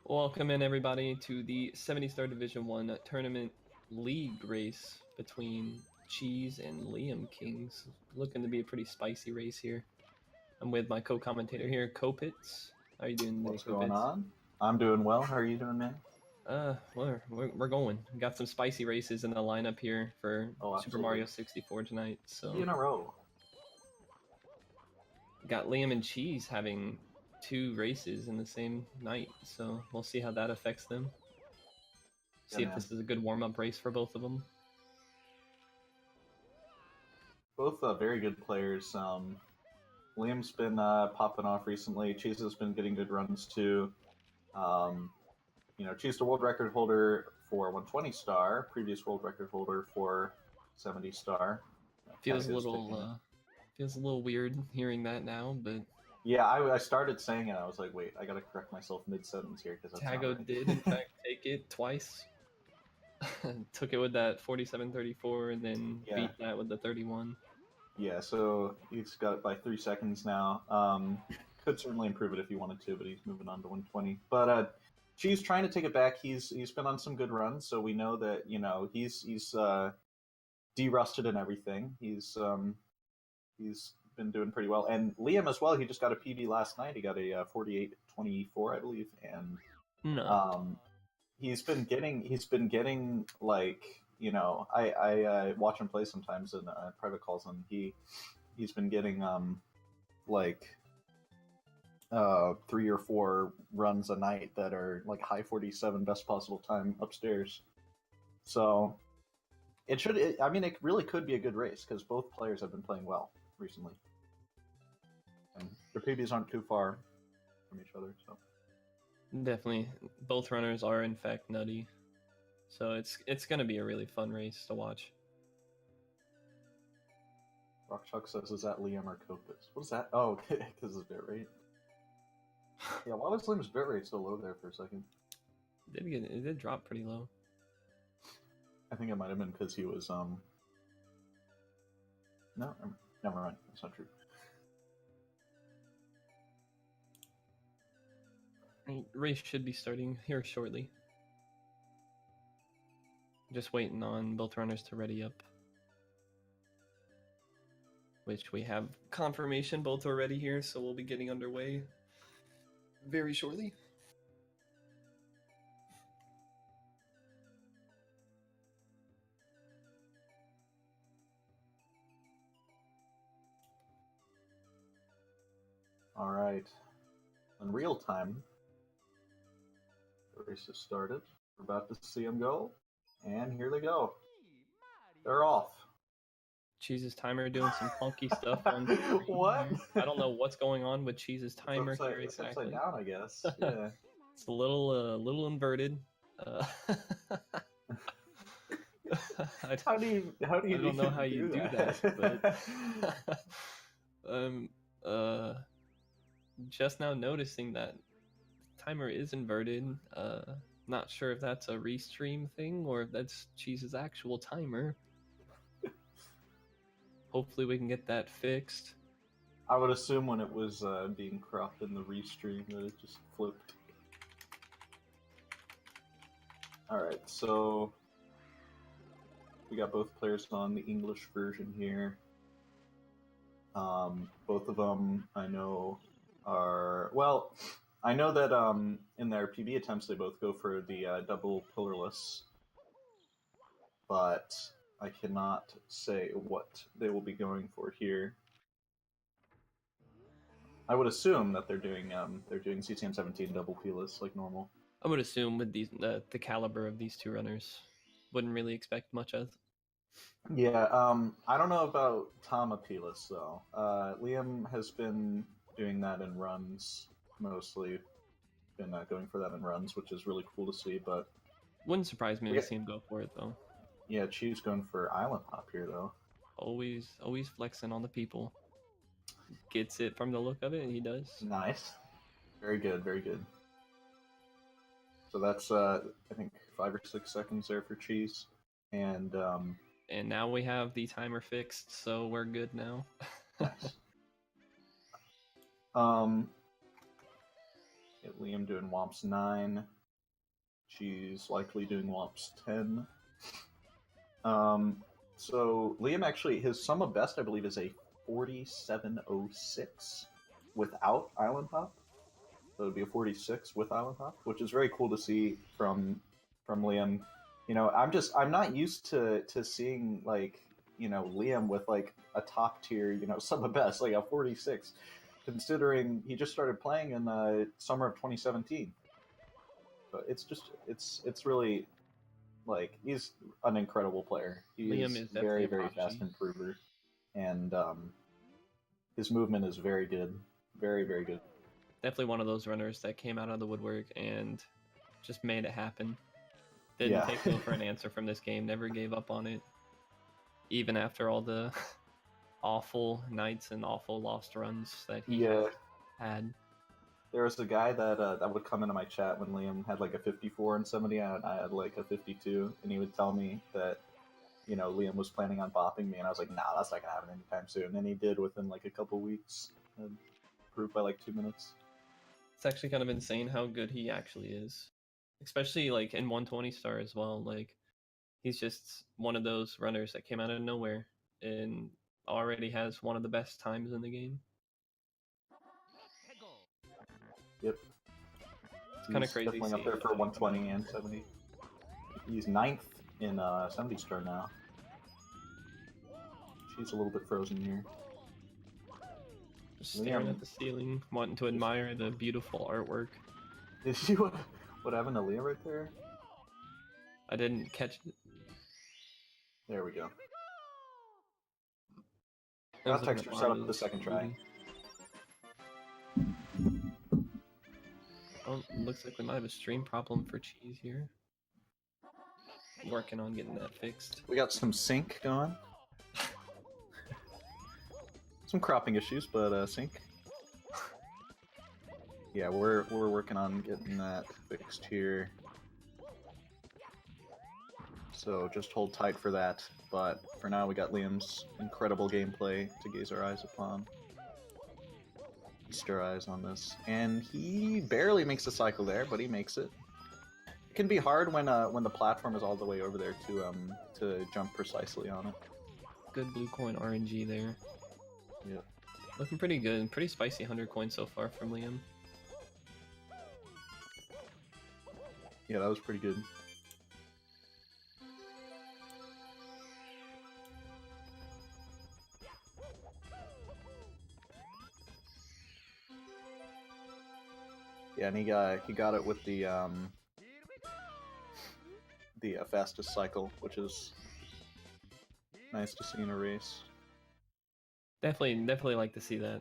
Welcome in everybody to the 70-star Division 1 tournament league race between Cheese and LiamKings. Looking to be a pretty spicy race here. I'm with my co-commentator here, Kopitz. How are you doing today, What's going on? I'm doing well. How are you doing, man? We're going. We got some spicy races in the lineup here for Super Mario 64 tonight. So 3 in a row. Got Liam and Cheese having 2 races in the same night, so we'll see how that affects them. See if this is a good warm-up race for both of them. Both very good players. Liam's been popping off recently. Cheese has been getting good runs too. Cheese the world record holder for 120 star, previous world record holder for 70 star. Feels a little weird hearing that now, but yeah, I started saying it. I was like, wait, I gotta correct myself mid-sentence here because Tago did in fact take it twice. Took it with that 47-34 and then beat that with the 31. Yeah, so he's got it by 3 seconds now. Could certainly improve it if he wanted to, but he's moving on to 120. But Cheese trying to take it back. He's been on some good runs, so we know that he's de-rusted and everything. He's been doing pretty well, and Liam as well. He just got a PB last night. He got a 48-24, I believe, and he's been getting like. I watch him play sometimes in private calls, and he's been getting 3 or 4 runs a night that are like high 47 best possible time upstairs. So it really could be a good race because both players have been playing well recently, and their PBs aren't too far from each other. So definitely, both runners are in fact nutty. So it's going to be a really fun race to watch. Rockchuck says, is that Liam or Kopitz? What is that? Oh, because of bitrate. Yeah, why was Liam's bitrate so low there for a second? It did drop pretty low. I think it might have been because he was, No, never mind. That's not true. Race should be starting here shortly. Just waiting on both runners to ready up. Which we have confirmation both are ready here, so we'll be getting underway very shortly. All right. In real time, the race has started. We're about to see them go. And here they go. They're off. Cheese's timer doing some funky stuff on what? I don't know what's going on with Cheese's timer here exactly. It's upside down, I guess. Yeah. It's a little inverted. How do you I don't know how you do that, but just now noticing that timer is inverted. Not sure if that's a restream thing or if that's Cheese's actual timer. Hopefully we can get that fixed. I would assume when it was being cropped in the restream that it just flipped. Alright, so we got both players on the English version here. Both of them I know are... Well, I know that in their PB attempts they both go for the double pillarless, but I cannot say what they will be going for here. I would assume that they're doing CCM17 double pillarless like normal. I would assume with these the caliber of these two runners, wouldn't really expect much of. Yeah, I don't know about Tama pillarless though. Liam has been doing that in runs mostly. Been going for that in runs, which is really cool to see. But wouldn't surprise me to see him go for it though. Yeah, Cheese going for island hop here though. Always flexing on the people. Gets it from the look of it, he does. Nice. Very good, very good. So that's I think 5 or 6 seconds there for Cheese. And now we have the timer fixed, so we're good now. Nice. Get Liam doing Womps 9. She's likely doing Womps 10. So Liam actually, his sum of best, I believe, is a 4706 without Island Hop. So it would be a 46 with Island Hop, which is very cool to see from Liam. You know, I'm not used to seeing like, you know, Liam with like a top tier, you know, sum of best, like a 46, considering he just started playing in the summer of 2017. So it's really, like, he's an incredible player. Liam He's is very, definitely a very prodigy. fast improver, and his movement is very good, very, very good. Definitely one of those runners that came out of the woodwork and just made it happen. Didn't take no for an answer from this game. Never gave up on it, even after all the awful nights and awful lost runs that he had. There was a guy that would come into my chat when Liam had like a 54 and 70, and I had like a 52, and he would tell me that, you know, Liam was planning on bopping me, and I was like, nah, that's not gonna happen anytime soon. And he did within like a couple weeks, and improved by like 2 minutes. It's actually kind of insane how good he actually is, especially like in 120 star as well. Like, he's just one of those runners that came out of nowhere and already has one of the best times in the game. Yep. It's kind of crazy. Definitely up there for 120 and 70. He's 9th in 70 star now. She's a little bit frozen here. Just staring at the ceiling, wanting to admire the beautiful artwork. Did you see what happened to Leah right there? I didn't catch it. There we go. Got texture set up the second try. Oh, looks like we might have a stream problem for Cheese here. Working on getting that fixed. We got some sync going. Some cropping issues, but sync. Yeah, we're working on getting that fixed here. So just hold tight for that. But for now, we got Liam's incredible gameplay to gaze our eyes upon. Feast our eyes on this, and he barely makes a cycle there, but he makes it. It can be hard when the platform is all the way over there to jump precisely on it. Good blue coin RNG there. Yeah. Looking pretty good. Pretty spicy 100 coins so far from Liam. Yeah, that was pretty good. Yeah, and he got it with the fastest cycle, which is nice to see in a race. Definitely like to see that.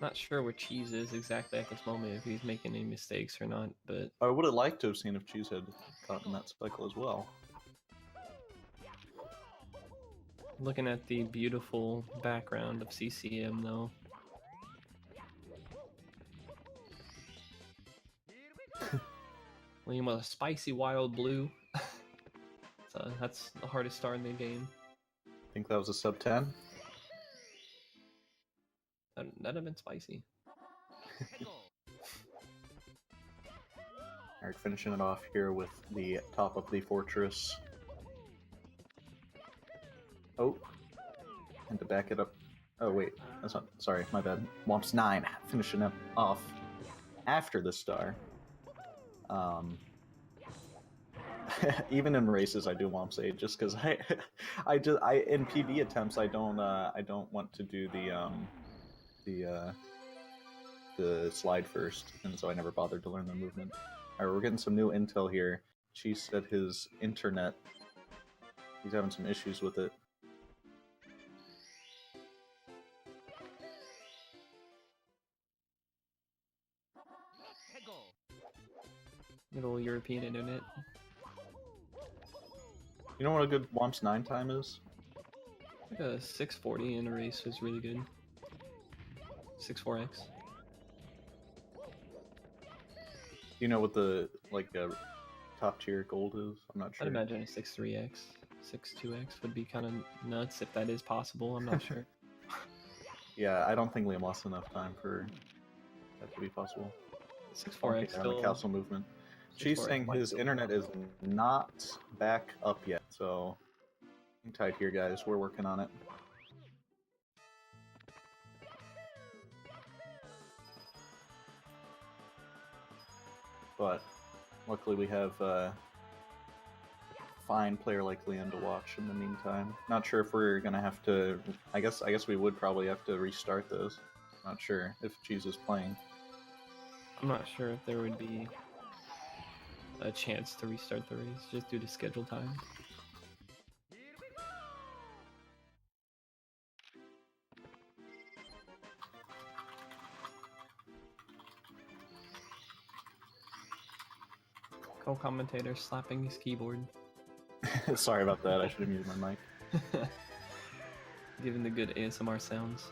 Not sure where Cheese is exactly at this moment, if he's making any mistakes or not, but I would have liked to have seen if Cheese had gotten that cycle as well. Looking at the beautiful background of CCM though. Liam with a spicy wild blue. So that's the hardest star in the game. I think that was a sub 10. That'd have been spicy. Alright, finishing it off here with the top of the fortress. Oh, and to back it up. Oh wait, that's not. Sorry, my bad. Womps 9 finishing it off after the star. Even in races, I do Womps 8 just because I in PB attempts I don't want to do the slide first, and so I never bothered to learn the movement. Alright, we're getting some new intel here. She said his internet, he's having some issues with it. Good old European internet. You know what a good Womps 9 time is? Like a 640 in a race is really good. 64x. You know what the top tier gold is? I'm not sure. I'd imagine a 63x, 62x would be kind of nuts if that is possible. I'm not sure. Yeah, I don't think Liam lost enough time for that could be possible. 6-4X on the still. castle movement. She's 6-4X saying might his still internet be is not back up yet, so hang tight here, guys. We're working on it. But luckily we have a fine player like Liam to watch in the meantime. Not sure if we're gonna have to. I guess we would probably have to restart this. Not sure if Cheese is playing. I'm not sure if there would be a chance to restart the race just due to schedule time. Co-commentator slapping his keyboard. Sorry about that. I should have muted my mic. Giving the good ASMR sounds.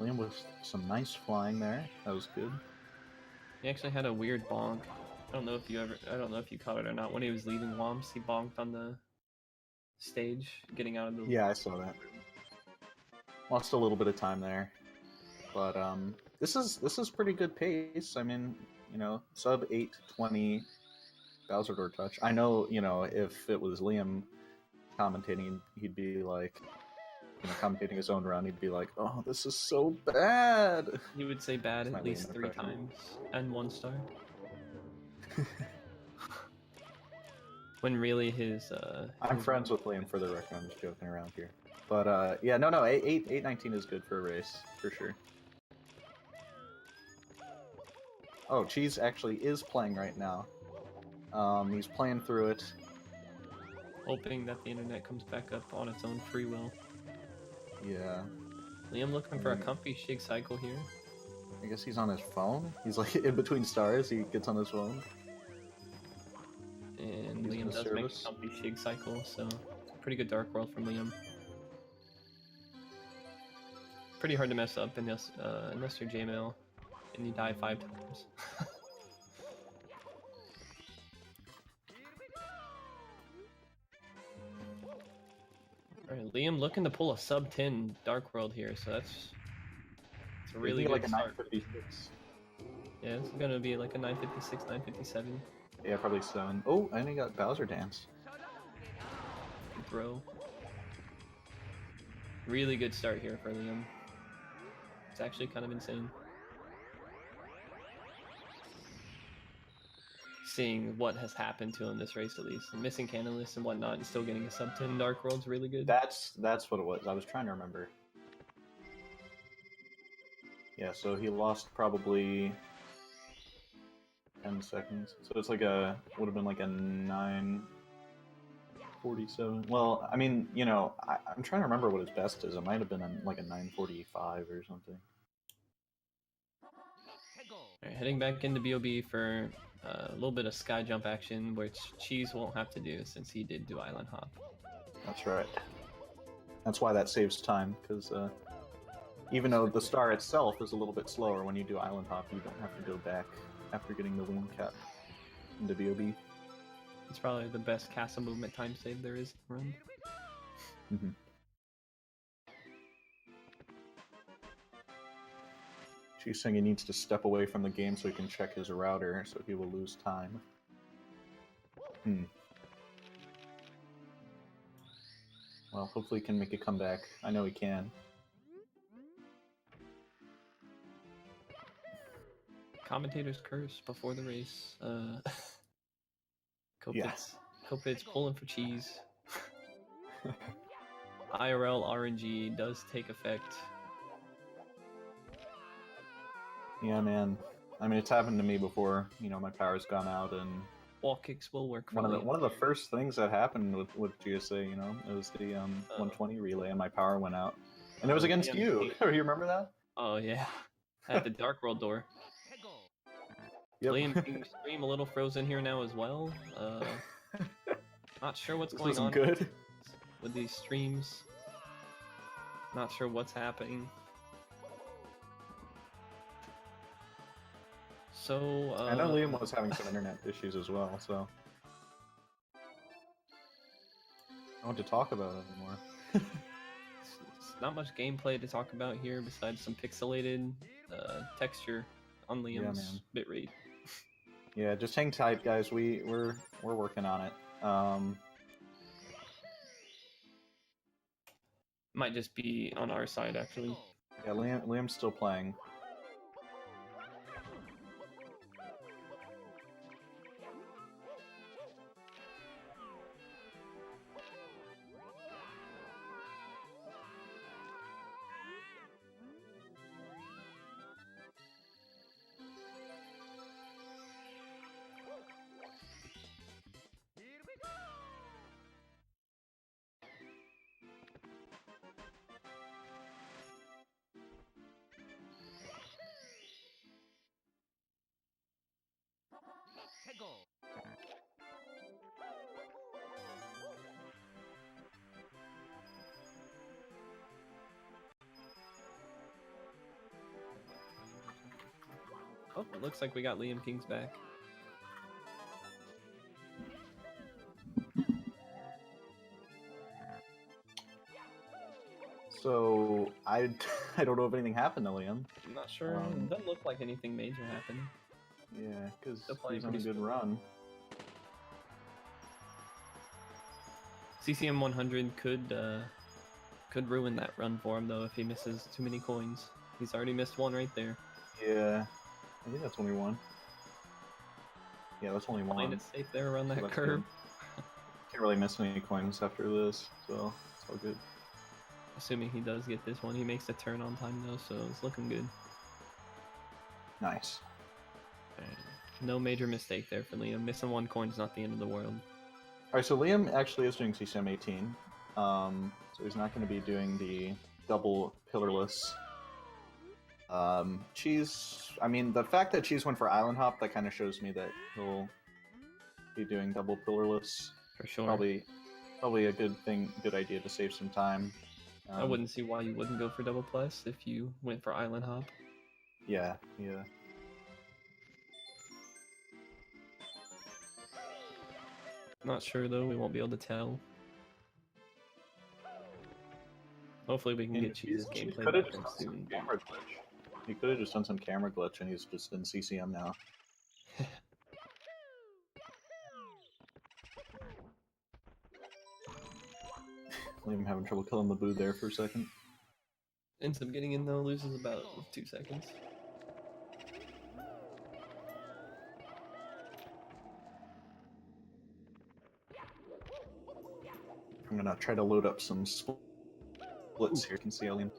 Liam with some nice flying there. That was good. He actually had a weird bonk. I don't know if you caught it or not. When he was leaving Womps, he bonked on the stage, getting out of the. Yeah, I saw that. Lost a little bit of time there, but this is pretty good pace. I mean, you know, sub 8:20 Bowser door touch. I know, you know, if it was Liam commentating, he'd be like, you know, commentating his own run, he'd be like, "Oh, this is so bad." He would say bad That's my at least Liam 3 impression. times and 1 star. When really his I'm friends with Liam for the record. I'm just joking around here. But yeah, no, 8:19 is good for a race for sure. Oh, Cheese actually is playing right now. He's playing through it. hoping that the internet comes back up on its own free will. Yeah. Liam looking for a comfy shake cycle here. I guess he's on his phone. He's like in between stars. He gets on his phone. And Using Liam the does make a service. comfy shake cycle, so pretty good Dark World from Liam. Pretty hard to mess up unless you're J-Mail and you die 5 times. Alright, Liam looking to pull a sub 10 Dark World here, so that's a really good like a start. 956. Yeah, it's gonna be like a 956, 957. Yeah, probably 7. Oh, and he got Bowser Dance. Throw. Really good start here for Liam. It's actually kind of insane. Seeing what has happened to him this race, at least. And missing Canalist and whatnot, and still getting a sub 10 Dark World's really good. That's what it was. I was trying to remember. Yeah, so he lost probably 10 seconds. So it's like would have been like a 9:47. Well, I mean, you know, I'm trying to remember what his best is. It might have been like a 9:45 or something. Alright, heading back into BOB for a little bit of sky jump action, which Cheese won't have to do since he did do Island Hop. That's right. That's why that saves time, because even though the star itself is a little bit slower, when you do Island Hop, you don't have to go back after getting the Loom Cap into BOB. It's probably the best castle movement time save there is in the run. Mm-hmm. She's saying he needs to step away from the game so he can check his router, so he will lose time. Well, hopefully he can make a comeback. I know he can. Commentator's curse before the race. Kopitz, Yeah. Kopitz pulling for Cheese. IRL RNG does take effect. Yeah, man. I mean, it's happened to me before. You know, my power's gone out, and Wall kicks will work for one of the first things that happened with GSA, you know, it was the 120 relay, and my power went out, and it was against you. You remember that? Oh yeah, at the Dark World door. Yep. LiamKings stream a little frozen here now as well. Not sure what's going on good with these streams. Not sure what's happening. So I know Liam was having some internet issues as well, so know what to talk about anymore. It's not much gameplay to talk about here besides some pixelated texture on Liam's bitrate. Yeah, just hang tight, guys. We're working on it. Might just be on our side actually. Yeah, Liam's still playing. Oh, it looks like we got LiamKings back. So I don't know if anything happened to Liam. I'm not sure. It doesn't look like anything major happened. Yeah, because he's on a good run. CCM 100 could ruin that run for him though if he misses too many coins. He's already missed one right there. Yeah, I think that's only one. Yeah, that's only one. Playing it safe there around that curve. Can't really miss any coins after this, so it's all good. Assuming he does get this one, he makes the turn on time though, so it's looking good. Nice. No major mistake there for Liam. Missing one coin is not the end of the world. Alright, so Liam actually is doing CCM 18. So he's not going to be doing the double pillarless. Cheese, I mean, the fact that Cheese went for Island Hop, that kind of shows me that he'll be doing double pillarless. For sure. Probably a good idea to save some time. I wouldn't see why you wouldn't go for double plus if you went for Island Hop. Yeah. Not sure though, we won't be able to tell. Hopefully we can get Cheese's gameplay back up soon. He could have just done some camera glitch and he's just in CCM now. Liam having trouble killing the boo there for a second. Ends up getting in though, loses about 2 seconds. I'm gonna try to load up some splits here. You can see Liam.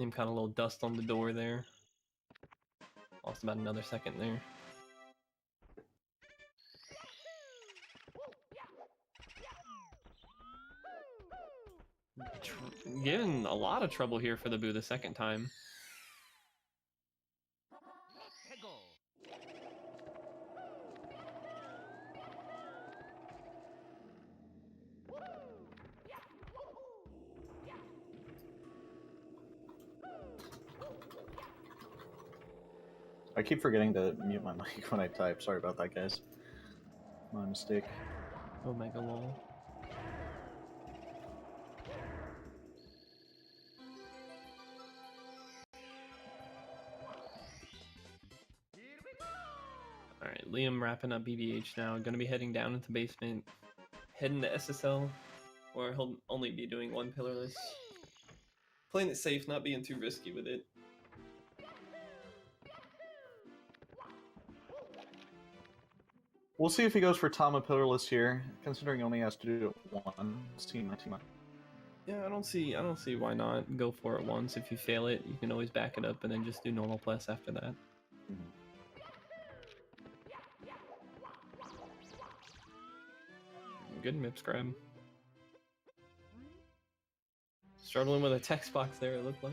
Liam caught a little dust on the door there. Lost about another second there. Given a lot of trouble here for the boo the second time. I keep forgetting to mute my mic when I type. Sorry about that, guys. My mistake. Omega lol. Alright, Liam wrapping up BBH now. Gonna be heading down into basement. Heading to SSL, where he'll only be doing one pillarless. Playing it safe, not being too risky with it. We'll see if he goes for Tama pillarless here, considering he only has to do it once. Team. Yeah, I don't see why not go for it once. If you fail it, you can always back it up and then just do normal plus after that. Good MIPS grab. Struggling with a text box there, it looked like.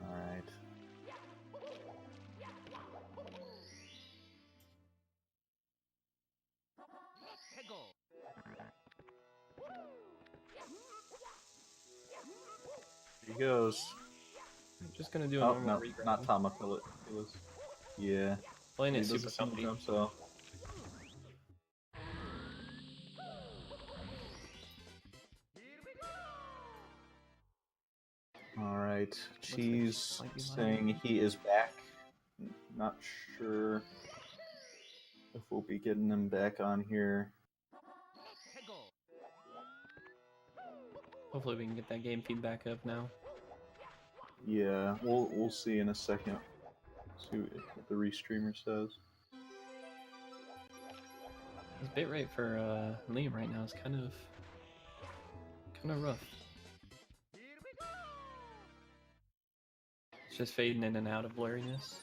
Alright. Here he goes. I'm just gonna do a normal regrab. Not Tama pillarless. Yeah. Playing He it does super a single comfy. jump, so. Alright, Looks like Cheese might be saying lagging. he is back. Not sure if we'll be getting him back on here. Hopefully we can get that game feedback up now. Yeah, we'll see in a second. See what the restreamer says. His bitrate for Liam right now is kind of rough. It's just fading in and out of blurriness.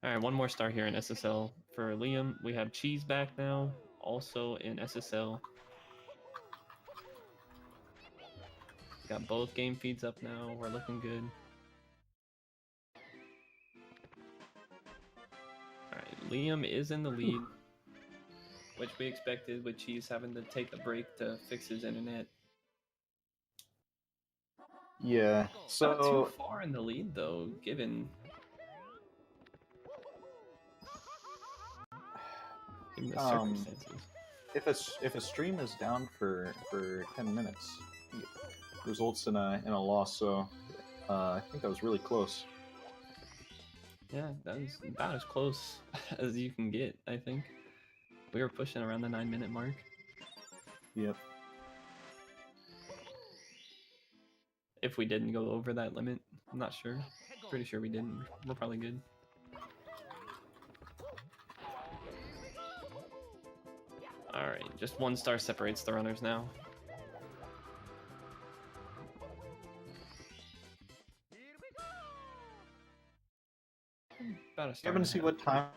Alright, one more star here in SSL for Liam. We have Cheese back now, also in SSL. Got both game feeds up now. We're looking good. Alright, Liam is in the lead, which we expected with Cheese having to take a break to fix his internet. Yeah, so Not too far in the lead though, given the circumstances. if a stream is down for 10 minutes, it results in a loss. So I think that was really close. Yeah, that was about as close as you can get, I think. We were pushing around the 9-minute mark. Yep. If we didn't go over that limit, I'm not sure. Pretty sure we didn't. We're probably good. Alright, just 1 star separates the runners now. About a star. I'm gonna see what time.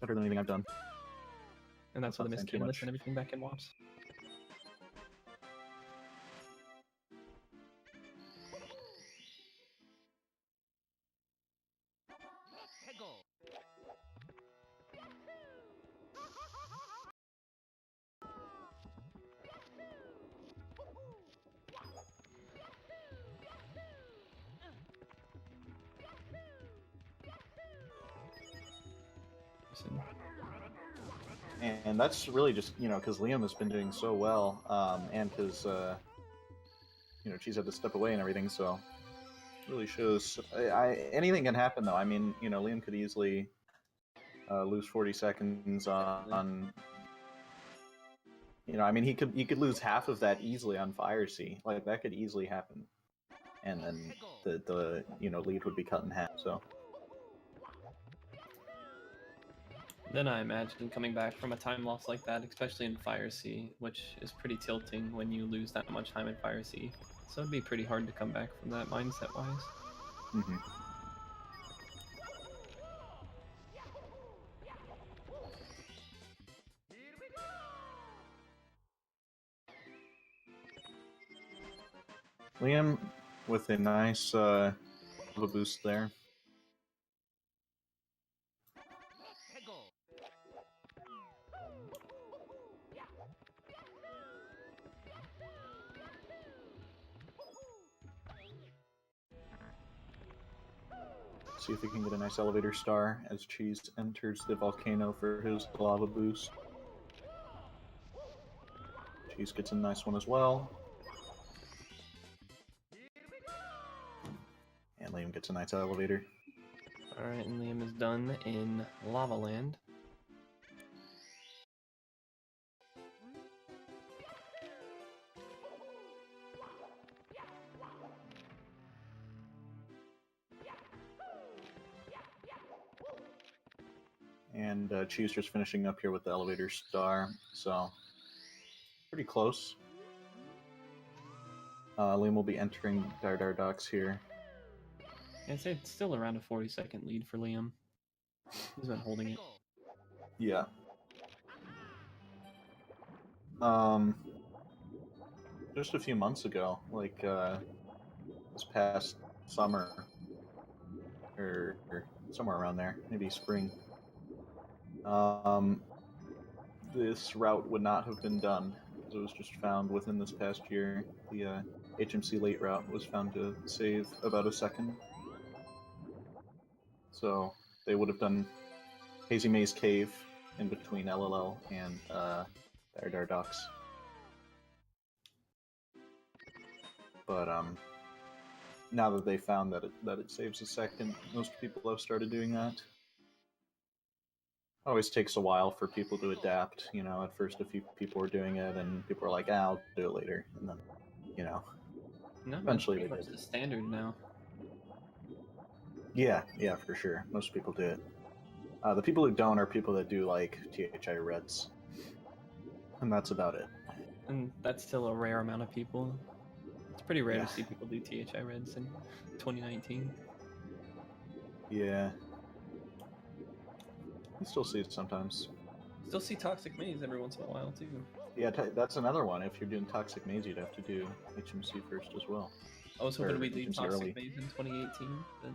Better than anything I've done. And that's what the Not saying missed too canvas much. and everything back in WAPs. And that's really just, you know, because Liam has been doing so well, and because, you know, Cheese had to step away and everything, so really shows. Anything can happen, though. I mean, you know, Liam could easily lose 40 seconds on. You know, I mean, he could lose half of that easily on Fire Sea. Like that could easily happen, and then the you know lead would be cut in half. So. Then I imagine coming back from a time loss like that, especially in Fire Sea, which is pretty tilting when you lose that much time in Fire Sea. So it'd be pretty hard to come back from that mindset-wise. Mm-hmm. Liam with a nice boost there. See if we can get a nice elevator star as Cheese enters the volcano for his lava boost. Cheese gets a nice one as well. And Liam gets a nice elevator. Alright, and Liam is done in Lava Land. And Cheese just finishing up here with the elevator star, so pretty close. Liam will be entering Dar Docks here. I'd say it's still around a 40-second lead for Liam. He's been holding it. Yeah. Just a few months ago, like this past summer, or somewhere around there, maybe spring. This route would not have been done because it was just found within this past year. The HMC late route was found to save about a second. So they would have done Hazy Maze Cave in between LLL and Dar Docks. But now that they found that it saves a second, most people have started doing that. It always takes a while for people to adapt. You know, at first a few people were doing it, and people were like, I'll do it later. And then, you know, No, eventually they it's did. the standard now. Yeah, for sure. Most people do it. The people who don't are people that do, like, THI Reds. And that's about it. And that's still a rare amount of people. It's pretty rare to see people do THI Reds in 2019. Yeah. You still see it sometimes. Still see Toxic Maze every once in a while, too. Yeah, that's another one. If you're doing Toxic Maze, you'd have to do HMC first as well. I was hoping we'd leave Toxic Maze in 2018, but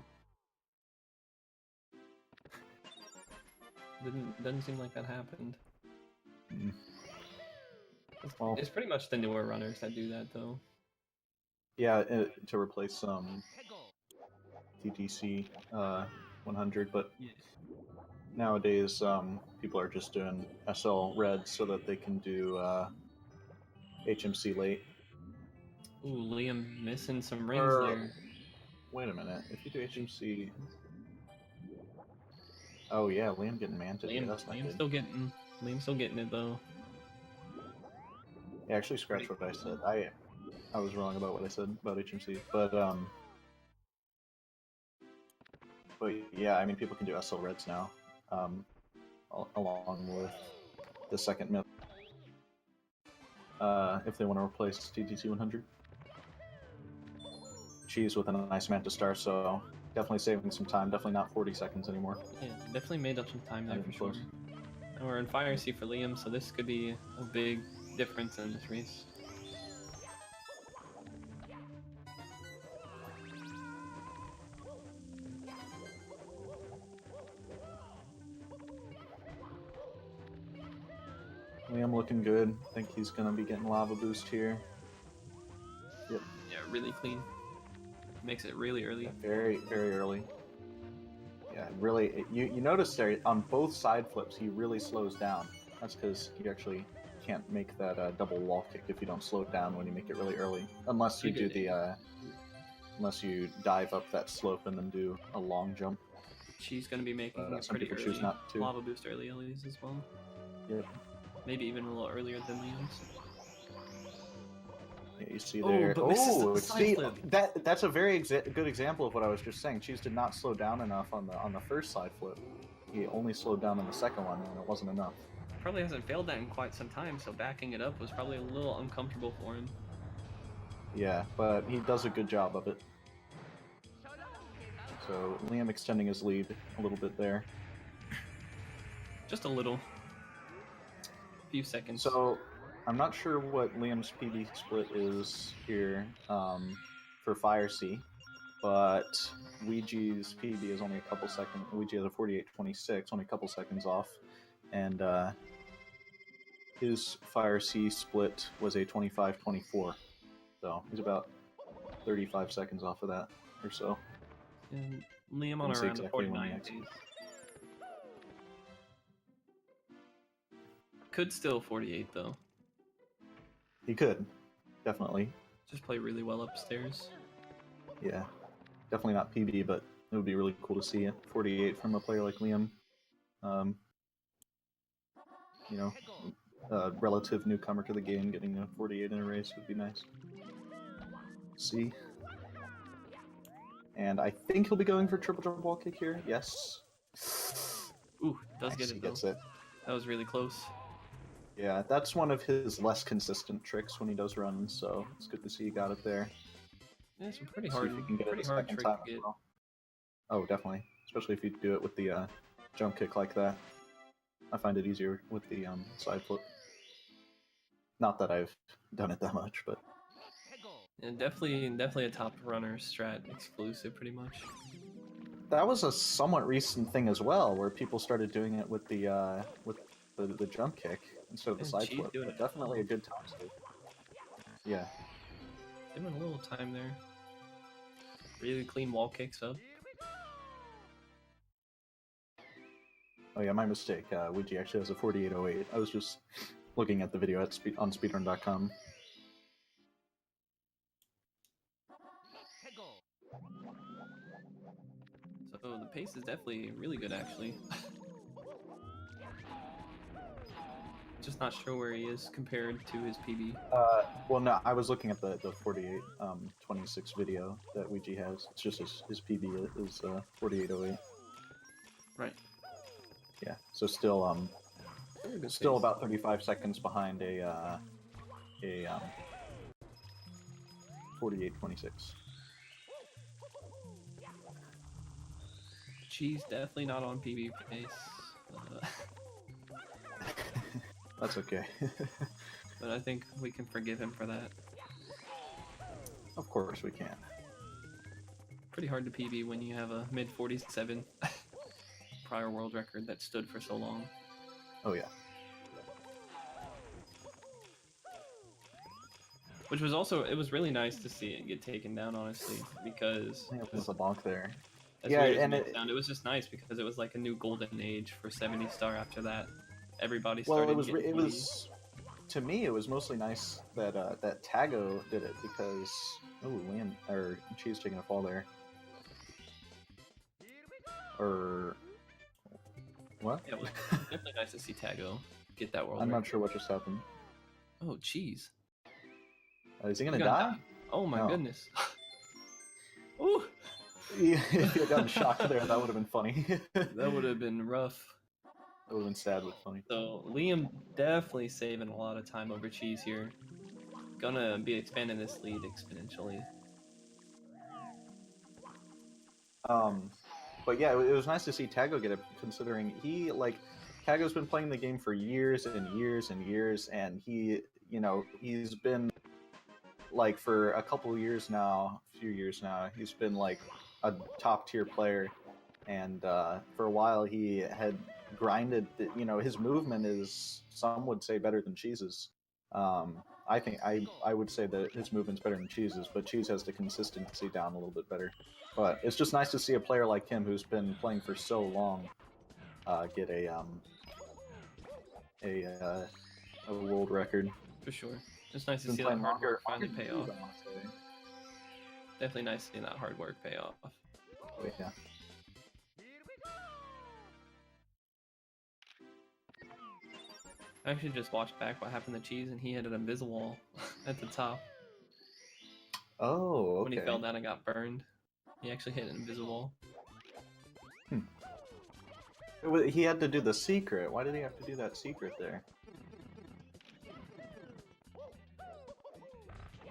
doesn't seem like that happened. Well, it's pretty much the newer runners that do that, though. Yeah, to replace TTC 100, but nowadays people are just doing SL Red so that they can do HMC late. Ooh, Liam missing some rings there. Wait a minute, if you do HMC... Oh yeah, Liam getting manted. Yeah, that's not good. Liam's still getting it, though. Yeah, actually, scratch what I said. I was wrong about what I said about HMC, but yeah, I mean, people can do SL Reds now, along with the second myth, if they want to replace TTC 100. Cheese with a nice Manta Star, so definitely saving some time. Definitely not 40 seconds anymore. Yeah, definitely made up some time there for sure. And we're in Fire Sea for Liam, so this could be a big difference in this race. Liam looking good. I think he's going to be getting Lava Boost here. Yep. Yeah, really clean. Makes it really early. Yeah, very, very early. Yeah, really. You notice there, on both side flips, he really slows down. That's because you actually can't make that double wall kick if you don't slow down when you make it really early. Unless you do the... unless you dive up that slope and then do a long jump. She's going to be making a some pretty people early choose not to. Lava Boost early Ellie's as well. Yep. Maybe even a little earlier than Liam's. Yeah, you see there. See, that's a very good example of what I was just saying. Cheese did not slow down enough on the first side flip. He only slowed down on the second one, and it wasn't enough. Probably hasn't failed that in quite some time, so backing it up was probably a little uncomfortable for him. Yeah, but he does a good job of it. So Liam extending his lead a little bit there. Just a little. Few seconds. So I'm not sure what Liam's PB split is here for Fire Sea, but Ouija's PB is only a couple seconds. Ouija has a 48.26, only a couple seconds off, and his Fire Sea split was a 25.24. So he's about 35 seconds off of that or so. And Liam on around exactly 49 days. Could still 48 though. He could, definitely. Just play really well upstairs. Yeah, definitely not PB, but it would be really cool to see it. 48 from a player like Liam. You know, a relative newcomer to the game, getting a 48 in a race would be nice. See. And I think he'll be going for triple jump wall kick here. Yes. Ooh, does nice, get it. He though. gets it. That was really close. Yeah, that's one of his less consistent tricks when he does runs, so it's good to see he got it there. Yeah, it's a pretty See hard, if you can get it pretty a hard second trick time to as get. well. Oh, definitely. Especially if you do it with the jump kick like that. I find it easier with the side flip. Not that I've done it that much, but And definitely a top runner strat exclusive, pretty much. that was a somewhat recent thing as well, where people started doing it with the jump kick instead of the And side Cheese flip. doing But it definitely a well. good time save. Yeah. Saving a little time there. Really clean wall kicks up. Oh yeah, my mistake. Ouija actually has a 4808. I was just looking at the video at on speedrun.com. So the pace is definitely really good, actually. Just not sure where he is compared to his PB. Well, no, I was looking at the 48 26 video that Ouija has. It's just his PB is 4808. Right. Yeah, so still Good still pace. about 35 seconds behind a 4826. Cheese definitely not on PB pace. That's okay. But I think we can forgive him for that. Of course we can. Pretty hard to PB when you have a mid 47 prior world record that stood for so long. Oh yeah. Which was also, it was really nice to see it get taken down, honestly, because It was a bonk there. as Yeah, weird as and it may sound, it was just nice because it was like a new golden age for 70 star after that. Everybody well, started it was getting it PB. was to me it was mostly nice that that Tago did it because Liam or Cheese taking a fall there. Or what? Yeah, it was definitely nice to see Tago get that world I'm record. not sure what just happened. Oh, Cheese. Is he gonna He's die? Oh my No. goodness. Ooh! If he had gotten shocked there, that would have been funny. That would have been rough. It would have been sad but funny. So Liam definitely saving a lot of time over Cheese here. Gonna be expanding this lead exponentially. But yeah, it was nice to see Tago get it, considering he Tago's been playing the game for years and years and years, and he's been like for a few years now, he's been like a top tier player, and for a while he had grinded. His movement is, some would say, better than Cheese's. I think I would say that his movement's better than Cheese's, but Cheese has the consistency down a little bit better. But it's just nice to see a player like him who's been playing for so long get a world record. For sure. It's nice to see that hard work finally pay off. Definitely nice seeing that hard work pay off. Oh, yeah. I actually just watched back what happened to Cheese, and he hit an invisible wall at the top. Oh, okay. When he fell down and got burned, he actually hit an invisible wall. He had to do the secret. Why did he have to do that secret there?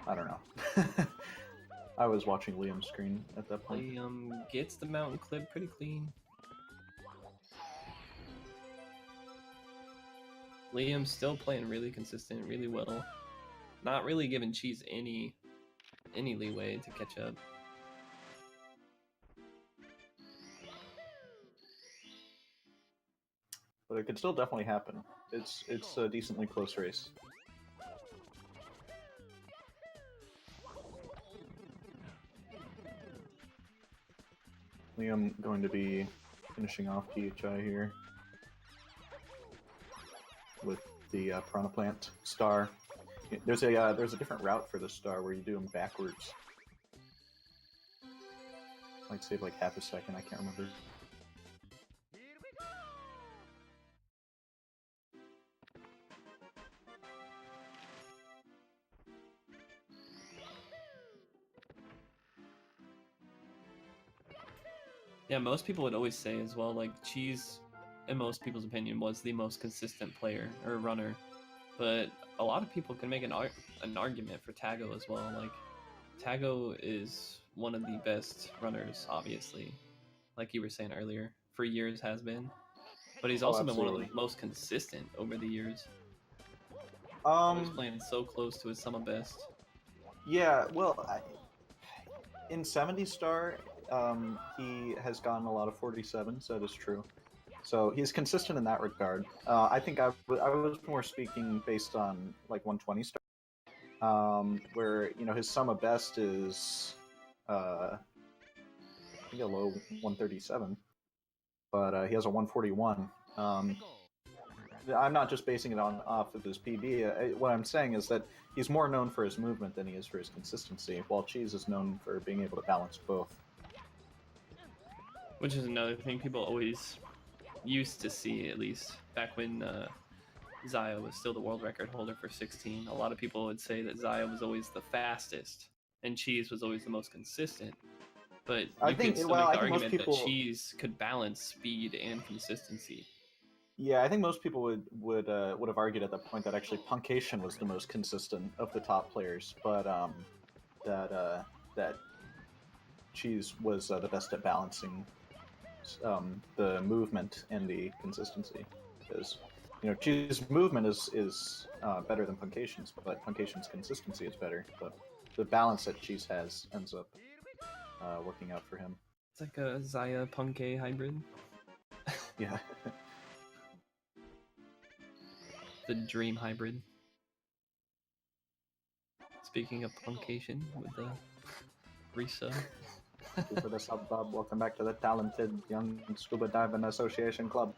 I don't know. I was watching Liam's screen at that point. Liam gets the mountain clip pretty clean. Liam's still playing really consistent, really well. Not really giving Cheese any leeway to catch up. But it could still definitely happen. It's a decently close race. Liam going to be finishing off PHI here with the Piranha Plant star. There's a different route for the star where you do them backwards. Might save like half a second. I can't remember. Yeah, most people would always say as well, like Cheese, in most people's opinion, was the most consistent player or runner but a lot of people can make an argument for Tago as well. Like, Tago is one of the best runners, obviously, like you were saying earlier, for years has been. But he's Oh, also been one of absolutely. the most consistent over the years. Always Um, playing so close to his summer best. yeah, well, in 70 star, he has gotten a lot of 47s. That is true. So he's consistent in that regard. I think I was more speaking based on like 120 star, where his sum of best is I think a low 137, but he has a 141. I'm not just basing it off of his PB. What I'm saying is that he's more known for his movement than he is for his consistency, while Cheese is known for being able to balance both. Which is another thing people always used to see, at least back when Zaya was still the world record holder for 16. A lot of people would say that Zaya was always the fastest and Cheese was always the most consistent. But you could still make the argument that Cheese could balance speed and consistency. Yeah, I think most people would have argued at that point that actually Punkation was the most consistent of the top players, but that Cheese was the best at balancing the movement and the consistency, because Cheese's movement is better than Punkation's, but Punkation's consistency is better. But the balance that Cheese has ends up working out for him. It's like a Zaya Punkay hybrid. Yeah. The dream hybrid. Speaking of Punkation with the resub. For the sub, Bob. Welcome back to the Talented Young Scuba Diving Association Club.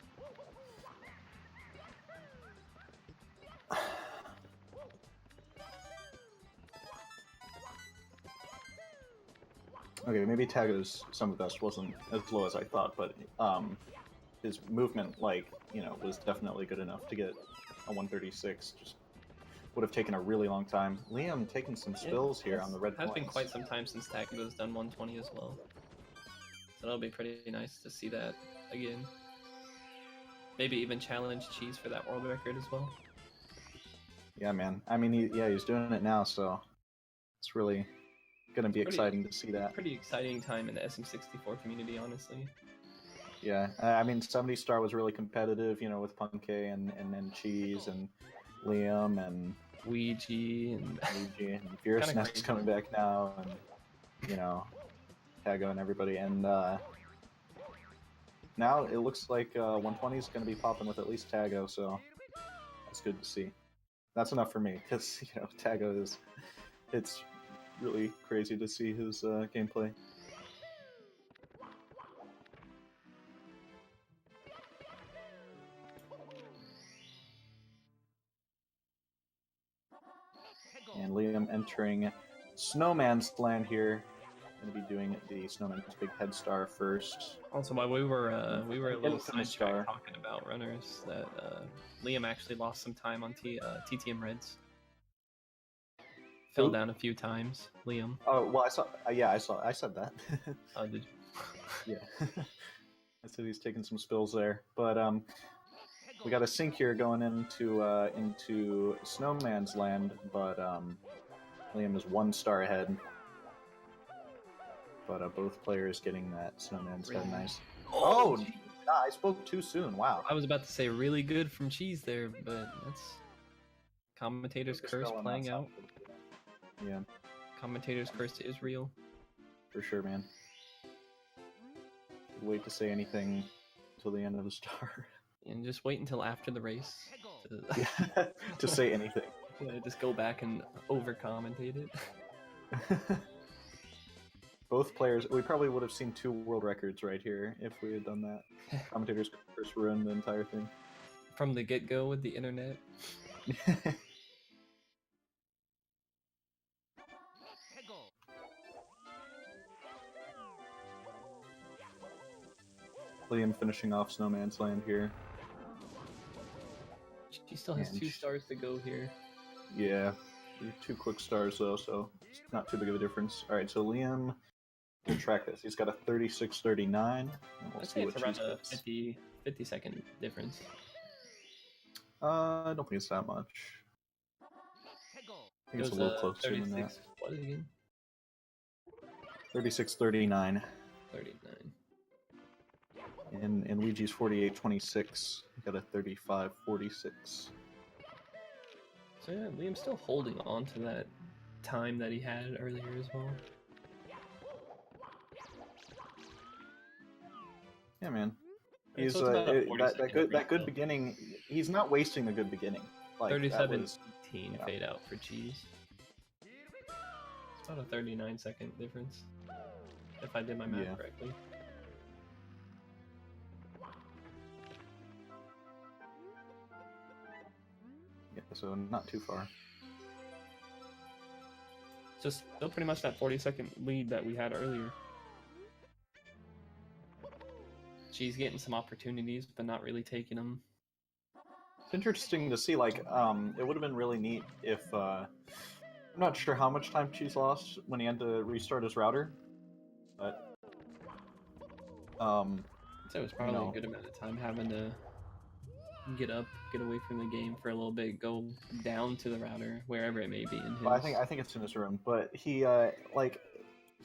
Okay, maybe Tago's some of the best wasn't as low as I thought, but his movement, was definitely good enough to get a 136. Just would have taken a really long time. Liam taking some spills here on the red points. Has been quite some time since Tago's done 120 as well. So that'll be pretty nice to see that again. Maybe even challenge Cheese for that world record as well. Yeah, man. I mean, he's doing it now, so it's really going to be exciting to see that. Pretty exciting time in the SM64 community, honestly. Yeah, I mean, 70 star was really competitive, with Punkay and Cheese and Liam and Ouija and Fierceness coming back now, and Tago and everybody, and now it looks like 120 is going to be popping with at least Tago, so that's good to see. That's enough for me, because Tago it's really crazy to see his gameplay. And Liam entering Snowman's land here. Going to be doing the Snowman's Big Head Star first. Also, while we were a little sidetracked talking about runners, that Liam actually lost some time on TTM Reds. Fell down a few times, Liam. Oh well, I saw. I said that. Oh, did you? Yeah. I said he's taking some spills there, but we got a sink here going into Snowman's land, but Liam is 1 star ahead. But both players getting that Snowman's head nice. Oh, I spoke too soon. Wow. I was about to say really good from Cheese there, but that's Commentators curse playing out. Yeah. Commentators curse is real. For sure, man. Wait to say anything until the end of the star. And just wait until after the race to say anything. Yeah, just go back and over-commentate it. Both players, we probably would have seen 2 world records right here if we had done that. Commentators first ruined the entire thing. From the get-go with the internet. Liam finishing off Snowman's land here. She still has 2 stars to go here. Yeah, 2 quick stars though, so it's not too big of a difference. All right, so Liam will track this. He's got a 36-39. And we'll see what around a 50-second difference. I don't think it's that much. I think it's a little closer than that. 36. What again? 36-39. 39. And Luigi's 48-26. Got a 35-46. So yeah, Liam's still holding on to that time that he had earlier as well. Yeah, man. Right, He's so it's about a 40-second that good though. beginning. He's not wasting the good beginning. Like 37-18 you know. fade out for Cheese. It's about a 39-second difference, if I did my math correctly. Yeah, so not too far. Just still pretty much that 40-second lead that we had earlier. She's getting some opportunities, but not really taking them. It's interesting to see. Like, it would have been really neat if I'm not sure how much time Cheese lost when he had to restart his router, but so it was probably a good amount of time having to get up, get away from the game for a little bit, go down to the router, wherever it may be in his. Well, I think it's in his room, but he like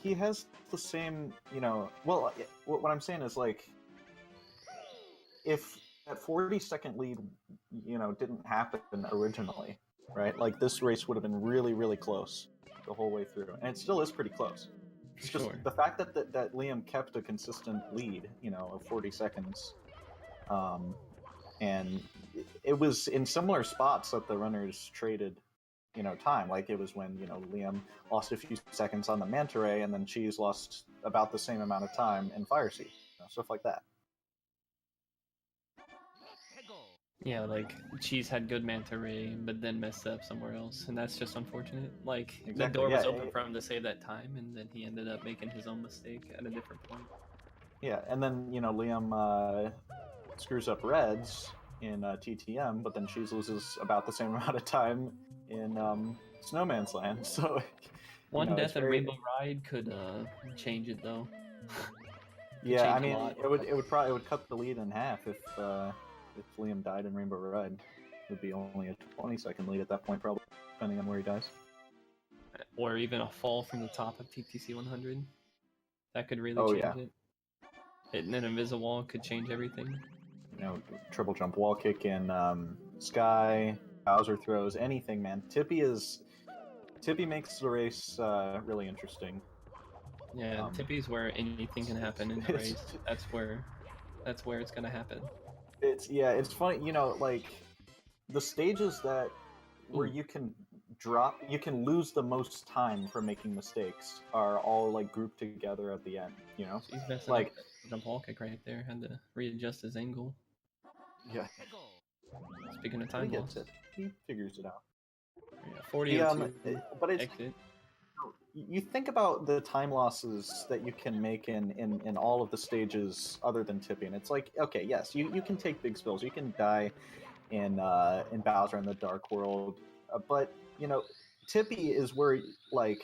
he has the same, you know. Well, what I'm saying is like, if that 40-second lead, you know, didn't happen originally, right? Like this race would have been really, really close the whole way through, and it still is pretty close. It's just the fact that Liam kept a consistent lead, you know, of 40 seconds, and it was in similar spots that the runners traded, you know, time. Like it was when, you know, Liam lost a few seconds on the Manta Ray, and then Cheese lost about the same amount of time in Fire Sea, you know, stuff like that. Yeah, like Cheese had good Manta Ray, but then messed up somewhere else, and that's just unfortunate. Like the door was open for him to save that time, and then he ended up making his own mistake at a different point. Yeah, and then, you know, Liam screws up Reds in TTM, but then Cheese loses about the same amount of time in Snowman's Land. So one death at Rainbow Ride could change it though. Yeah, I mean, it would cut the lead in half if Liam died in Rainbow Ride. It would be only a 20-second lead at that point, probably, depending on where he dies. Or even a fall from the top of TTC 100. That could really change it. Hitting an invisible wall could change everything. You know, triple jump wall kick in Sky, Bowser throws, anything, man. Tippy makes the race really interesting. Yeah, Tippy's where anything can happen in the race. That's where it's gonna happen. It's funny, you know, like the stages that where you can lose the most time for making mistakes are all like grouped together at the end, you know. He's messing like up the jump wall kick right there. Had to readjust his angle. Yeah. Speaking of time loss, he figures it out. Yeah, 40 but it's exit. You think about the time losses that you can make in all of the stages other than tipping. It's like, okay, yes, you can take big spills. You can die in Bowser in the Dark World, but you know, Tippy is where like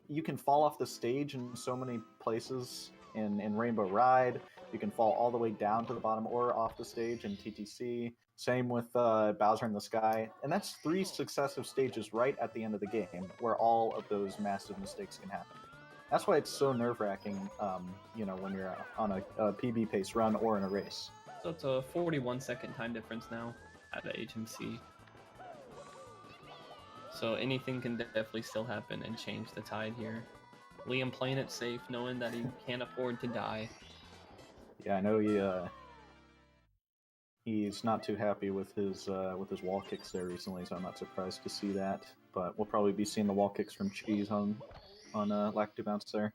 you can fall off the stage in so many places. In Rainbow Ride, you can fall all the way down to the bottom or off the stage in TTC. Same with Bowser in the Sky. And that's 3 successive stages right at the end of the game where all of those massive mistakes can happen. That's why it's so nerve-wracking, you know, when you're on a PB pace run or in a race. So it's a 41-second time difference now at the HMC. So anything can definitely still happen and change the tide here. Liam playing it safe, knowing that he can't afford to die. Yeah, I know he's not too happy with his wall kicks there recently, so I'm not surprised to see that. But we'll probably be seeing the wall kicks from Cheese on Lacto Bounce there.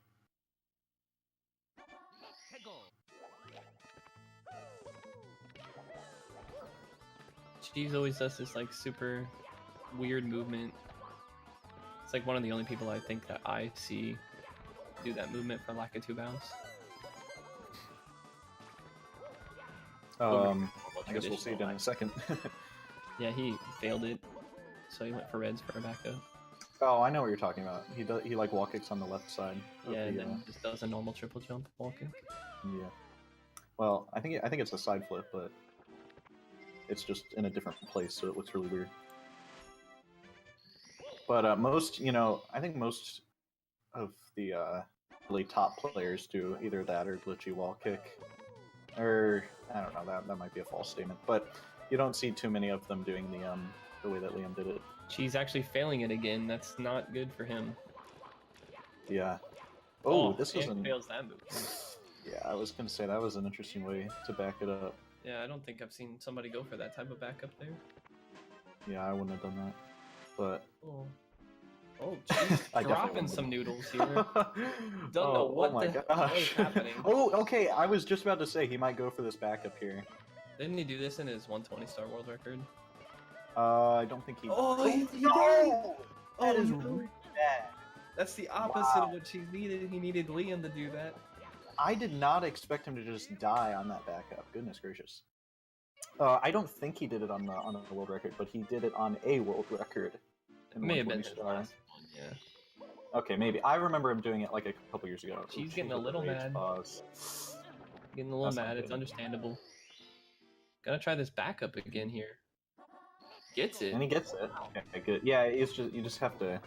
Cheese always does this like super weird movement. It's like one of the only people I think that I see do that movement for Lacto Bounce. I guess we'll see it in a second. Yeah, he failed it, so he went for Reds for a backup. Oh, I know what you're talking about. He like wall kicks on the left side. Yeah, and then just does a normal triple jump wall kick. Yeah. Well, I think it's a side flip, but it's just in a different place, so it looks really weird. But most, I think most of the really top players do either that or glitchy wall kick, or I don't know. That might be a false statement, but you don't see too many of them doing the way that Liam did it. She's actually failing it again. That's not good for him. Yeah. Oh, This was fails that move. Yeah, I was gonna say that was an interesting way to back it up. Yeah, I don't think I've seen somebody go for that type of backup there. Yeah, I wouldn't have done that, but oh, geez, dropping some noodles here. Don't know what the hell is happening. Oh, okay. I was just about to say he might go for this backup here. Didn't he do this in his 120-star world record? I don't think he. Oh, he did! That is really bad. That's the opposite of what she needed. He needed Liam to do that. I did not expect him to just die on that backup. Goodness gracious. I don't think he did it on the world record, but he did it on a world record. It may have been his last one, yeah. Okay, maybe. I remember him doing it like a couple years ago. She's getting a little mad. Getting a little mad. It's understandable. Gotta try this backup again here. Gets it. And he gets it. Okay, good. Yeah, it's just you just have to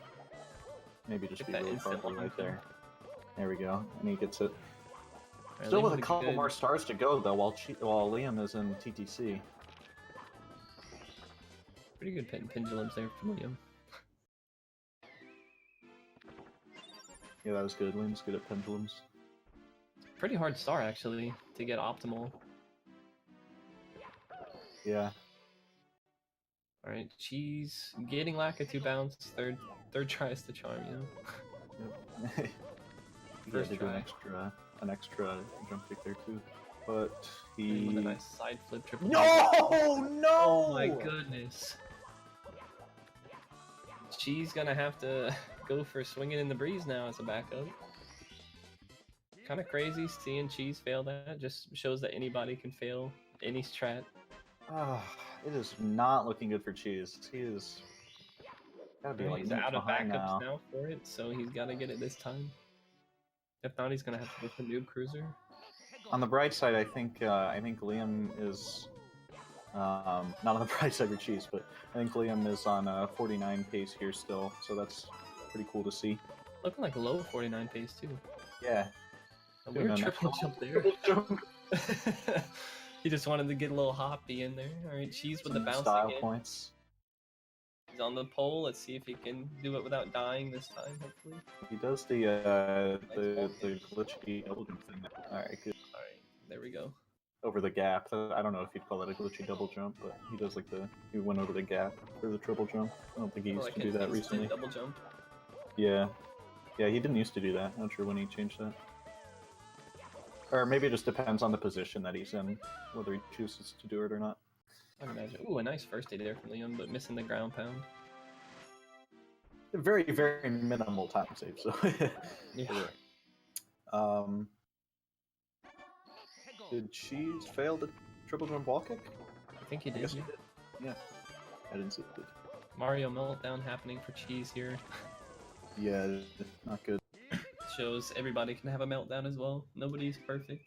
maybe just be really careful right there. There we go. And he gets it. Right, still with a couple more stars to go though, while Liam is in TTC. Pretty good pendulums there from Liam. Yeah, that was good. Liam's good at pendulums. Pretty hard star actually to get optimal. Yeah. Alright, she's getting Lakitu bounce. Third tries to charm, you know? Yep. First try. An extra jump kick there too. But he... With a nice side flip triple. No! No! Oh my goodness. She's gonna have to go for swinging in the breeze now as a backup. Kind of crazy seeing Cheese fail that. Just shows that anybody can fail any strat. It is not looking good for Cheese. He is gotta be like he's out of backups now for it, so he's got to get it this time. If not, he's gonna have to go for Noob Cruiser. On the bright side, I think Liam is not on the bright side for Cheese, but I think Liam is on 49 pace here still, so that's pretty cool to see. Looking like low 49 pace too. Yeah. A weird triple jump there. He just wanted to get a little hoppy in there. Alright, Cheese with the bounce style again. Points. He's on the pole. Let's see if he can do it without dying this time, hopefully. He does the glitchy double jump thing. Alright, good. Alright, there we go. Over the gap. I don't know if you'd call that a glitchy double jump, but he does like he went over the gap for the triple jump. I don't think he used to do that recently. Double jump. Yeah. Yeah, he didn't used to do that. Not sure when he changed that. Or maybe it just depends on the position that he's in, whether he chooses to do it or not. I can imagine. Ooh, a nice first aid there from Liam, but missing the ground pound. Very, very minimal time save, so... Yeah. Did Cheese fail the triple jump wall kick? I think he did, He did. Yeah. I didn't see it. Mario meltdown happening for Cheese here. Yeah, not good. Shows everybody can have a meltdown as well. Nobody's perfect.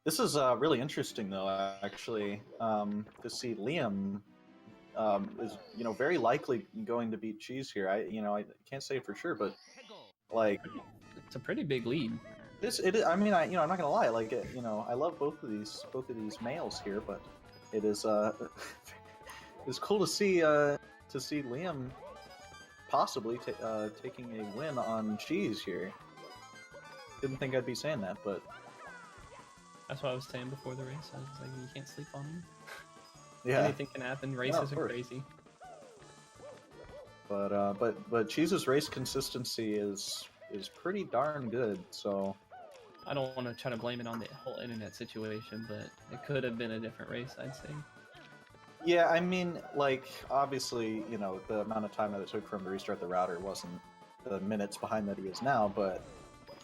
This is really interesting, though. Actually, to see Liam is very likely going to beat Cheese here. I can't say for sure, but like it's a pretty big lead. I mean, I'm not gonna lie. Like I love both of these males here, but it is it's cool to see Liam possibly taking a win on Cheese here. Didn't think I'd be saying that, but that's what I was saying before the race. I was like, you can't sleep on him. Yeah, anything can happen. Races are crazy. But Cheese's race consistency is pretty darn good. So I don't want to try to blame it on the whole internet situation, but it could have been a different race, I'd say. Yeah, I mean, like, obviously, the amount of time that it took for him to restart the router wasn't the minutes behind that he is now, but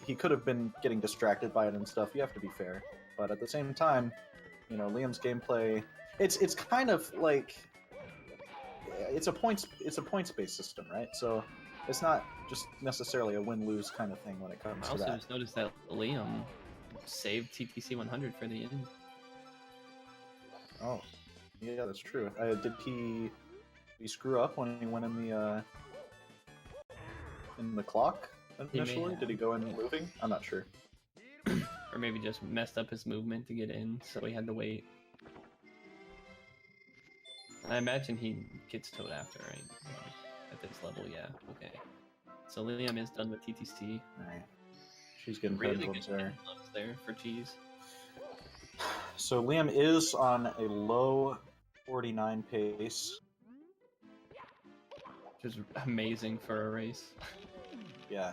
he could have been getting distracted by it and stuff. You have to be fair. But at the same time, Liam's gameplay, it's kind of like, it's a points-based system, right? So it's not just necessarily a win-lose kind of thing when it comes to that. I also just noticed that Liam saved TTC 100 for the end. Oh. Yeah, that's true. he screw up when he went in the clock initially? Did he go in moving? I'm not sure. Or maybe just messed up his movement to get in, so he had to wait. I imagine he gets towed after, right? At this level, yeah. Okay. So Liam is done with TTC. Alright. She's getting Really pendulums good there. pendulums there for Cheese. So Liam is on a low 49 pace. Which is amazing for a race. Yeah.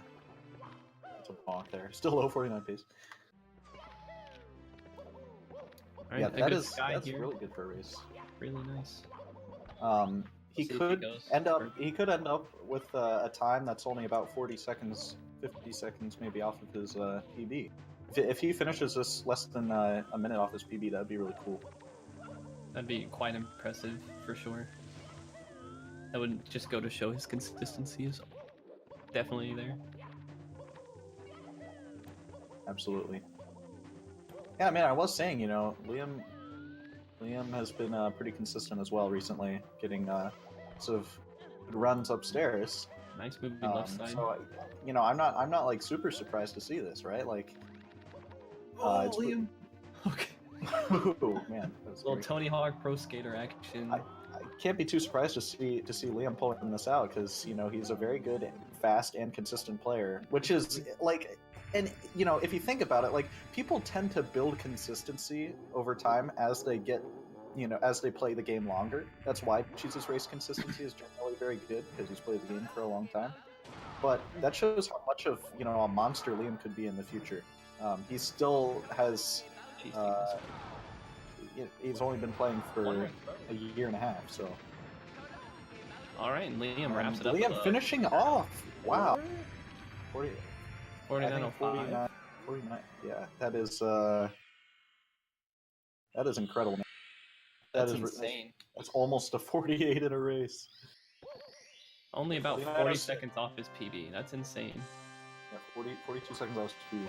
That's a bonk there. Still low 49 pace. Right, Yeah, that's here. really good for a race. Really nice. He could end up with a time that's only about 40 seconds, 50 seconds maybe off of his PB. If he finishes this less than a minute off his PB, that'd be really cool. That'd be quite impressive for sure. That would just go to show his consistency is definitely there. Absolutely. Yeah, man, I was saying, you know, Liam has been pretty consistent as well recently, getting sort of runs upstairs. Nice moving left side. So, you know, I'm not like super surprised to see this, right? Like, it's Liam. Okay. Oh man, Little Tony Hawk Pro Skater action. I can't be too surprised to see Liam pulling this out because you know he's a very good, fast, and consistent player. Which is like, and you know, if you think about it, like people tend to build consistency over time as they get, you know, as they play the game longer. That's why Cheese's race consistency is generally very good because he's played the game for a long time. But that shows how much of a monster Liam could be in the future. He still has. He's only been playing for a year and a half, so. All right, Liam wraps it up. Liam finishing off. Wow. 49.05. 49. Yeah, that is incredible. That's insane. That's almost a 48 in a race. Only about 40 seconds off his PB. That's insane. Yeah, 42 seconds off his PB.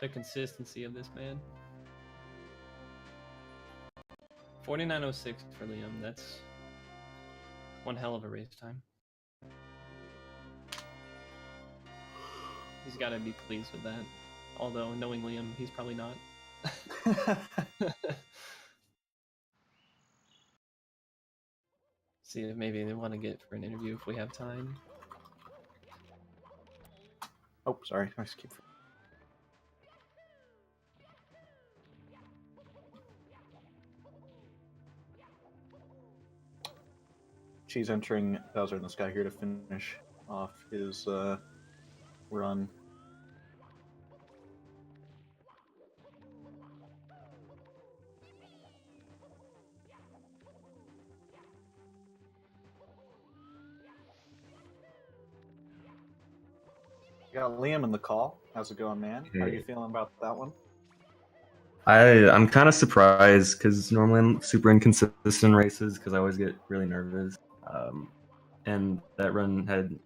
The consistency of this man. 49.06 for Liam. That's one hell of a race time. He's got to be pleased with that. Although, knowing Liam, he's probably not. See if maybe they want to get for an interview if we have time. Oh, sorry. I skipped. She's entering Bowser in the Sky here to finish off his run. You got Liam in the call. How's it going, man? How are you feeling about that one? I'm kind of surprised because normally I'm super inconsistent in races because I always get really nervous. And that run had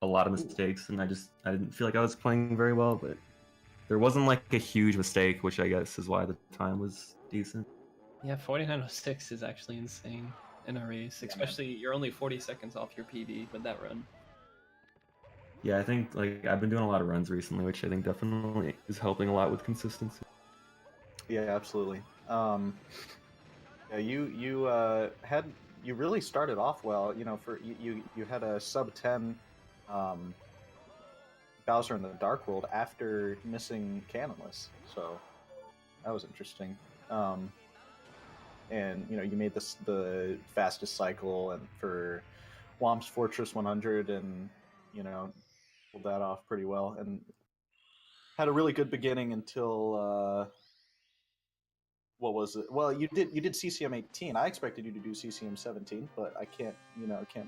a lot of mistakes, and I didn't feel like I was playing very well, but there wasn't like a huge mistake, which I guess is why the time was decent. Yeah, 49.06 is actually insane in a race, especially you're only 40 seconds off your PB with that run. Yeah, I think like I've been doing a lot of runs recently, which I think definitely is helping a lot with consistency. Yeah, absolutely. Yeah, you really started off well. You know, for you had a sub 10 Bowser in the Dark World after missing Canonless, so that was interesting. And you know, you made the fastest cycle and for Whomp's Fortress 100, and you know, pulled that off pretty well, and had a really good beginning until what was it? Well, you did CCM 18. I expected you to do CCM 17, but I can't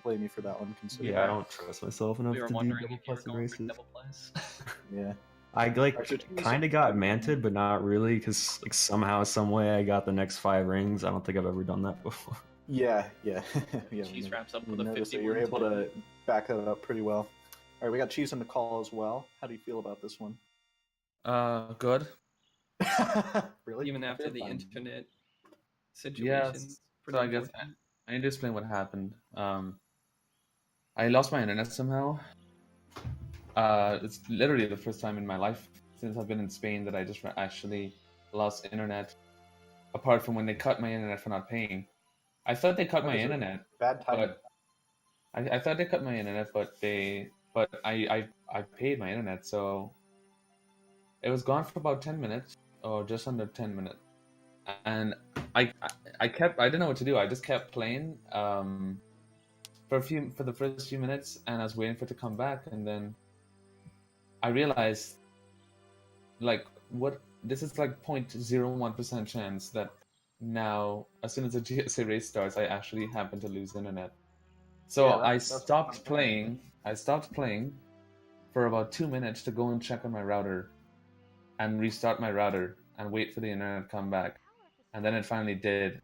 blame you for that one. Considering I don't trust myself enough to do double plus in races. Yeah, I kind of got manted, but not really, because like somehow, some way, I got the next 5 rings. I don't think I've ever done that before. Yeah. Cheese wraps up with a 50. You're able to back that up pretty well. All right, we got Cheese in the call as well. How do you feel about this one? Good. Really? Even after the internet situation. Yes. So I guess I need to explain what happened. I lost my internet somehow. It's literally the first time in my life since I've been in Spain that I just actually lost internet. Apart from when they cut my internet for not paying. I thought they cut What my is it? internet, Bad timing. but I thought they cut my internet, but I paid my internet, so it was gone for about 10 minutes or just under 10 minutes, and I didn't know what to do. I just kept playing for the first few minutes, and I was waiting for it to come back, and then I realized like what this is like 0.01% chance that now as soon as the GSA race starts, I actually happen to lose internet. So Yeah, I that's stopped fun. playing. I stopped playing for about 2 minutes to go and check on my router and restart my router and wait for the internet to come back. And then it finally did.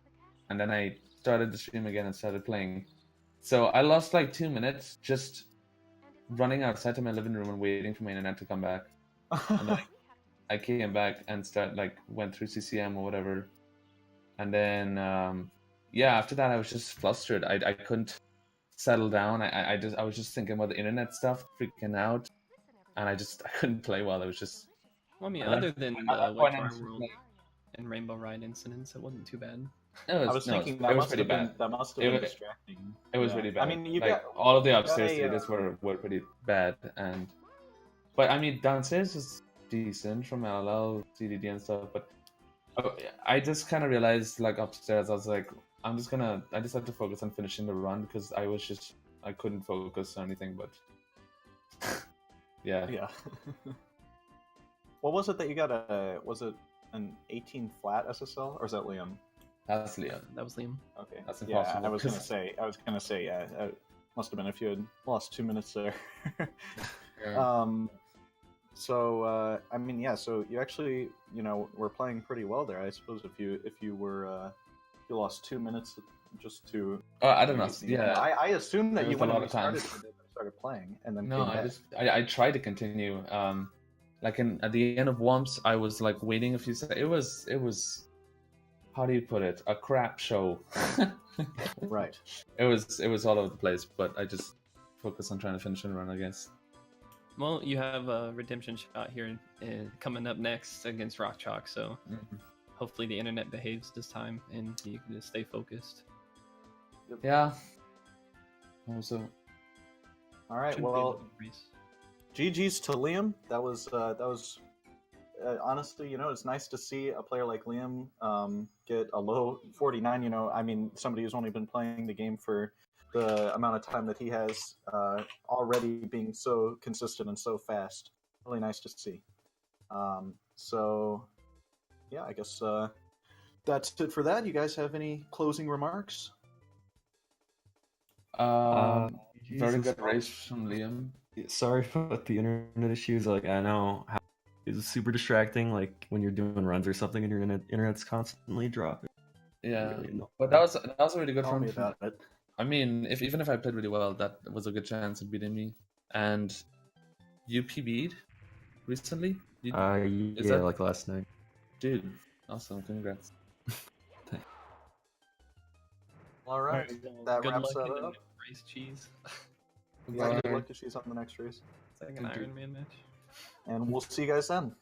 And then I started the stream again and started playing. So I lost like 2 minutes just running outside to my living room and waiting for my internet to come back. And then I came back and went through CCM or whatever. And then after that I was just flustered. I couldn't settle down. I was just thinking about the internet stuff, freaking out, and I couldn't play well. It was just. Well, I mean, At that- other than at the that point, I Witchfire was just World like, and Rainbow Ride incidents, it wasn't too bad. I was thinking that was must pretty have been bad. distracting. It was Yeah. really bad. I mean, you like got all of the you got upstairs a, theaters were pretty bad, but I mean downstairs was decent from LLL, CDD and stuff. But I just kind of realized like upstairs, I was like, I just had to focus on finishing the run because I couldn't focus on anything but. Yeah. Yeah. What was it that you got? Was it an 18 flat SSL or is that Liam? That's Liam. That was Liam. Okay. That's Yeah, impossible. I was gonna say, yeah. It must have been if you had lost 2 minutes there. Yeah. So I mean, yeah. So you actually, were playing pretty well there. I suppose if you lost 2 minutes just to. I don't know. Yeah. I assumed that There you was a went lot and of time. started playing and then No, came back. I tried to continue. At the end of Wumps, I was like waiting a few seconds. It was how do you put it? A crap show. Right. It was all over the place, but I just focused on trying to finish and run, I guess. Well, you have a redemption shot here coming up next against Rock Chalk, so hopefully the internet behaves this time and you can just stay focused. Yeah. Also. All right. Shouldn't be a Well, long race. GG's to Liam. That was honestly, it's nice to see a player like Liam get a low 49. I mean, somebody who's only been playing the game for the amount of time that he has, already being so consistent and so fast. Really nice to see. So, yeah, I guess that's it for that. You guys have any closing remarks? Very good race from Liam. Sorry about the internet issues. Like, I know how it's super distracting. Like when you're doing runs or something, and your internet's constantly dropping. Yeah, Really but that was a really good Tell run. me about it. I mean, even if I played really well, that was a good chance of beating me. And you PB'd recently? Yeah, that- like last night. Dude, awesome! Congrats. All right. Well, That good wraps luck that in the up. next race, cheese. Yeah, good Bye. luck to she's on the next race. It's like an Thank you. Iron Man match. And we'll see you guys then.